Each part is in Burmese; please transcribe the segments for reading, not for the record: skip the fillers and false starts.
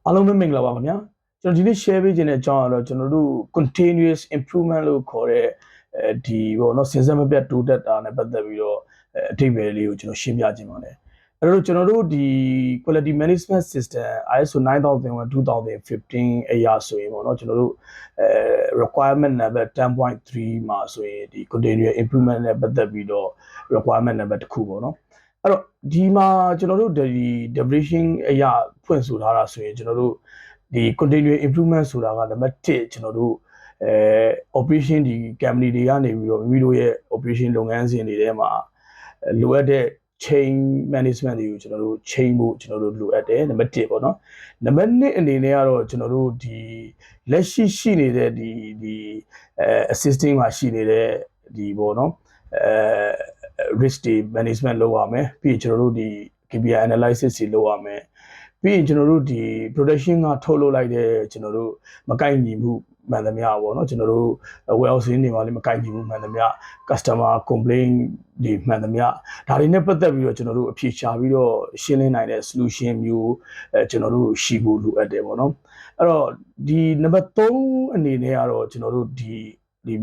အားလုံးပဲမင်္ဂလာပါခင်ဗျာကျွန်တော်ဒီနေ့ share ပေးခြင်းတဲ့အကြောင်းကတော့ကျွန်တော်တို့ continuous improvement လို့ခေါ်တဲ့ဒီပေါ့နော်စဉ်ဆက်မပြတ်တိုးတက်တာနဲ့ပတ်သက်ပြီးတော့အထိပ္ပယ်လေးကိုကျွန်တော်ရှင်းပြခြင်းပါတယ်အဲ့တော့ကျွန်တော်တို့ဒီ quality management system ISO 9001 2015အရာဆိုရင်ပေါ့နော်ကျွန်တော်တို့requirement number 10.3 မှာဆိုရင်ဒီ continuous improvement နဲ့ပတ်သက်ပြီးတော့ requirement number တစ်ခုပေါ့နော်အဲ့တော့ဒီမှာကျွန်တော်တို့ဒီ definition အရာဖွင့်ဆိုထားတာဆိုရင်ကျွန်တော်တို့ဒီ continuous improvement ဆိုတာကနံပါတ်1ကျွန်တော်တို့operation ဒီ company တွေကနေပြီးတော့မိမိတို့ရဲ့ operation လုပ်ငန်းစဉ်တွေထဲမှာလိုအပ်တဲ့ chain management တွေကိုကျွန်တော်တို့ chain ဖို့ကျွန်တော်တို့လိုအပ်တယ်နံပါတ်1ပေါ့နော်နံပါတ်2အနေနဲ့ကတော့ကျွန်တော်တို့ဒီလက်ရှိနေတဲ့ဒီ assisting မှာရှိနေတဲ့ဒီပေါ့နော်risk management လုပ်ရမယ်ပြီးကျွန်တော်တို့ဒီ KPI analysis တွေလုပ်ရမယ်ပြီးရင်ကျွန်တော်တို့ဒီ production ကထုတ်လုပ်လိုက်တဲ့ကျွန်တော်တို့မကိုက်ညီမှုမှန်သမျှပေါ့နော်ကျွန်တော်တို့ warehousing တွေမှာလည်းမကိုက်ညီမှုမှန်သမျှ customer complaint တွေမှန်သမျှဒါတွေနဲ့ပတ်သက်ပြီးတော့ကျွန်တော်တို့အဖြေရှာပြီးတော့ရှင်းလင်းနိုင်တဲ့ solution မျိုးကျွန်တော်တို့ရှိဖို့လိုအပ်တယ်ပေါ့နော်အဲ့တော့ဒီနံပါတ်3အနေနဲ့ကတော့ကျွန်တော်တို့ဒီ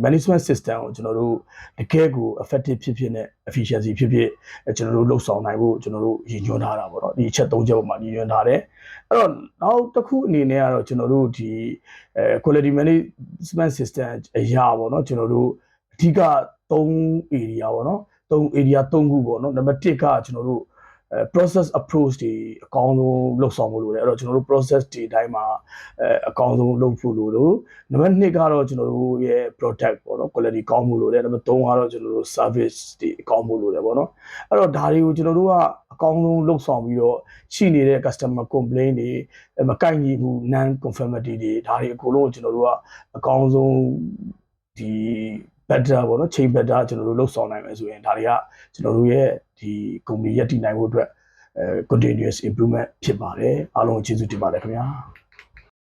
management system ကိုကျွန်တော်တို့တကယ်ကို effective ဖြစ်နဲ့ efficiency ဖြစ်ကျွန်တော်တို့လှုပ်ဆောင်နိုင်ဖို့ကျွန်တော်တို့ရည်ညွှန်းထားတာပေါ့နော်ဒီအချက်3ချက်ပေါ်မှာရည်ညွှန်းထားတယ်အဲ့တော့နောက်တစ်ခုအနေနဲ့ကတော့ကျွန်တော်တို့ဒီquality management system အရာပေါ့နော်ကျွန်တော်တို့အဓိက3 area ပေါ့နော်3 area 3ခုပေါ့နော်နံပါတ်1ကကျွန်တော်တို့ process approach တွေအကောင်းဆုံးလုပ်ဆောင်ဖို့လိုတယ်အဲ့တော့ကျွန်တော်တို့ process တွေအတိုင်းမှာအကောင်းဆုံးလုပ်ဖို့လိုလို့နံပါတ်2ကတော့ကျွန်တော်တို့ရဲ့ product ပေါ့နော် quality ကောင်းဖို့လိုတယ်နံပါတ်3ကတော့ကျွန်တော်တို့ service တွေအကောင်းဖို့လိုတယ်ပေါ့နော်အဲ့တော့ဒါတွေကိုကျွန်တော်တို့ကအကောင်းဆုံးလုပ်ဆောင်ပြီးတော့ရှိနေတဲ့ customer complaint တွေမကိုက်ညီမှု non conformity တွေဒါတွေအကုန်လုံးကိုကျွန်တော်တို့ကအကောင်းဆုံးဒီ better ပေါ့နော် chain better ကျွန်တော်တို့လှုပ်ဆောင်နိုင်မယ်ဆိုရင်ဒါတွေကကျွန်တော်တို့ရဲ့ဒီ company ရပ်တည်နိုင်ဖို့အတွက်continuous improvement ဖြစ်ပါတယ်အားလုံးကျေးဇူးတင်ပါတယ်ခင်ဗျာ